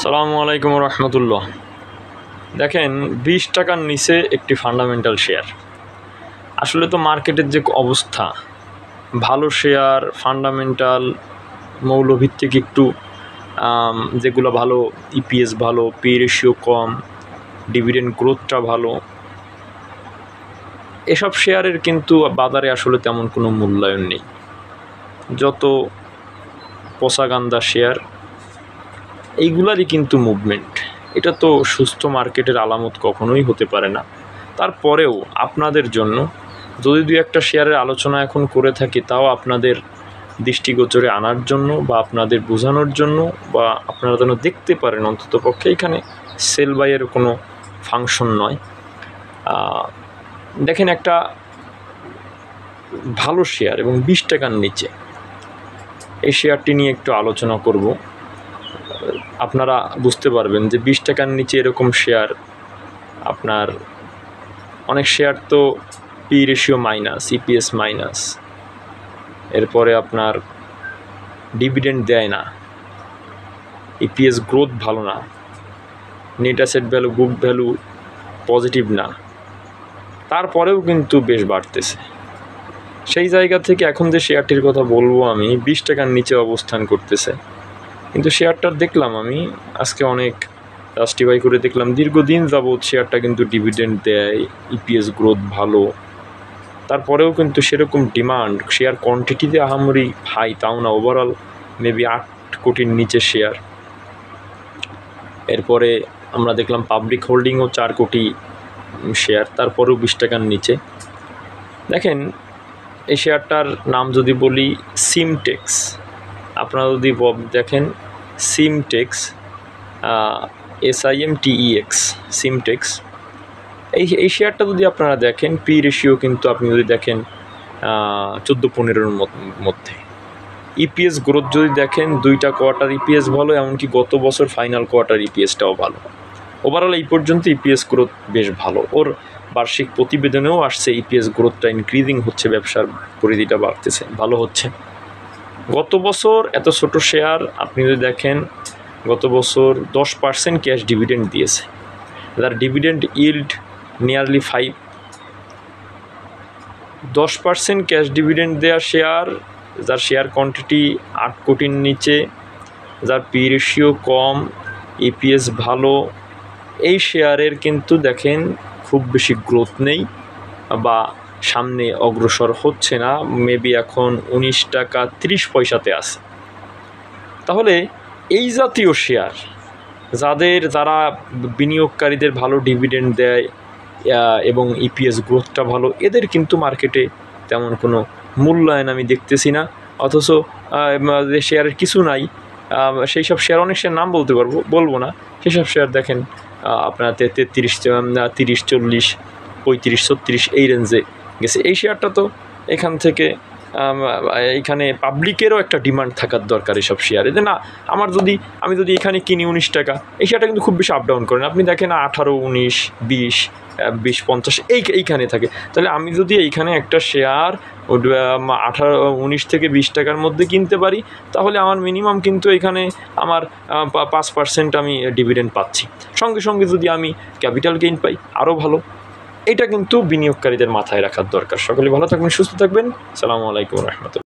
সালামু আলাইকুম রহমতুল্লাহ। দেখেন 20 টাকার নিচে একটি ফান্ডামেন্টাল শেয়ার, আসলে তো মার্কেটের যে অবস্থা, ভালো শেয়ার ফান্ডামেন্টাল মৌলভিত্তিক একটু যেগুলো ভালো, ইপিএস ভালো, পি রেশিও কম, ডিভিডেন্ড গ্রোথটা ভালো, এসব শেয়ারের কিন্তু বাজারে আসলে তেমন কোনো মূল্যায়ন নেই। যত পচাগান্দা শেয়ার এইগুলারই কিন্তু মুভমেন্ট, এটা তো সুস্থ মার্কেটের আলামত কখনোই হতে পারে না। তারপরেও আপনাদের জন্য যদি দুই একটা শেয়ারের আলোচনা এখন করে থাকি, তাও আপনাদের দৃষ্টিগোচরে আনার জন্য বা আপনাদের বোঝানোর জন্য, বা আপনারা যেন দেখতে পারেন অন্ততপক্ষে এখানে সেল বাইয়ের কোনো ফাংশন নয়। দেখেন, একটা ভালো শেয়ার এবং 20 টাকার নিচে এই শেয়ারটি নিয়ে একটু আলোচনা করব। আপনারা বুঝতে পারবেন যে 20 টাকার নিচে এরকম শেয়ার, আপনার অনেক শেয়ার তো P ratio minus, EPS minus, এরপরে আপনার ডিভিডেন্ড দেয় না, ইপিএস গ্রোথ ভালো না, net asset value, book value positive না, তারপরেও কিন্তু বেশ বাড়তেছে। সেই জায়গা থেকে এখন যে শেয়ারটির কথা বলবো আমি, 20 টাকার নিচে অবস্থান করতেছে, কিন্তু শেয়ারটার দেখলাম আমি আজকে অনেক জাস্টিফাই করে দেখলাম, দীর্ঘদিন যাবৎ শেয়ারটা কিন্তু ডিভিডেন্ড দেয়, ইপিএস গ্রোথ ভালো, তারপরেও কিন্তু সেরকম ডিমান্ড, শেয়ার কোয়ান্টিটিতে আহামরি হাই তাও না, ওভারঅল মেবি 8 কোটির নিচে শেয়ার। এরপরে আমরা দেখলাম পাবলিক হোল্ডিংও 4 কোটি শেয়ার, তারপরেও 20 টাকার নিচে। দেখেন, এই শেয়ারটার নাম যদি বলি সিমটেক্স, আপনারা যদি দেখেন সিমটেক্স, SIMTEX, সিমটেক্স, এই শেয়ারটা যদি আপনারা দেখেন, পি রেশিও কিন্তু আপনি যদি দেখেন 14-15-এর মধ্যে। ইপিএস গ্রোথ যদি দেখেন, 2টা কোয়ার্টার ইপিএস ভালো, এমনকি গত বছর ফাইনাল কোয়ার্টার ইপিএসটাও ভালো। ওভারঅল এই পর্যন্ত ইপিএস গ্রোথ বেশ ভালো। ওর বার্ষিক প্রতিবেদনেও আসছে ইপিএস গ্রোথটা ইনক্রিজিং হচ্ছে, ব্যবসার পরিধিটা বাড়তেছে, ভালো হচ্ছে। গত বছর এত ছোট শেয়ার আপনি যদি দেখেন, গত বছর 10% ক্যাশ ডিভিডেন্ড দিয়েছে, যার dividend yield nearly 5। 10% cash dividend দেওয়া শেয়ার, যার শেয়ার কোয়ান্টিটি 8 কোটির নিচে, যার পি রেশিও কম, ইপিএস ভালো, এই শেয়ারের কিন্তু দেখেন খুব বেশি গ্রোথ নেই বা সামনে অগ্রসর হচ্ছে না, মেবি এখন 19 টাকা 30 পয়সাতে আছে। তাহলে এই জাতীয় শেয়ার, যারা বিনিয়োগকারীদের ভালো ডিভিডেন্ড দেয় এবং ইপিএস গ্রোথটা ভালো, এদের কিন্তু মার্কেটে তেমন কোনো মূল্যায়ন আমি দেখতেছি না। অথচ যে শেয়ারের কিছু নাই, সেই সব শেয়ার, অনেক শেয়ার নাম বলবো না, সেসব শেয়ার দেখেন আপনার 33, 30, 40, 35, 36 এই রেঞ্জে গেছে। এই শেয়ারটা তো এখান থেকে এইখানে পাবলিকেরও একটা ডিমান্ড থাকার দরকার এসব শেয়ারে, যে না আমি যদি এখানে কিনি 19 টাকা, এই শেয়ারটা কিন্তু খুব বেশি আপ ডাউন করে না। আপনি দেখেন 18, 19, 20, 20, 50 এইখানে থাকে। তাহলে আমি যদি এইখানে একটা শেয়ার 19 থেকে 20 টাকার মধ্যে কিনতে পারি, তাহলে আমার মিনিমাম কিন্তু এখানে আমার 5% আমি ডিভিডেন্ড পাচ্ছি। সঙ্গে সঙ্গে যদি আমি ক্যাপিটাল গেইন পাই, আরও ভালো। এটা কিন্তু বিনিয়োগকারীদের মাথায় রাখার দরকার। সকলে ভালো থাকবেন, সুস্থ থাকবেন। আসসালামু আলাইকুম রহমতুল্লাহ।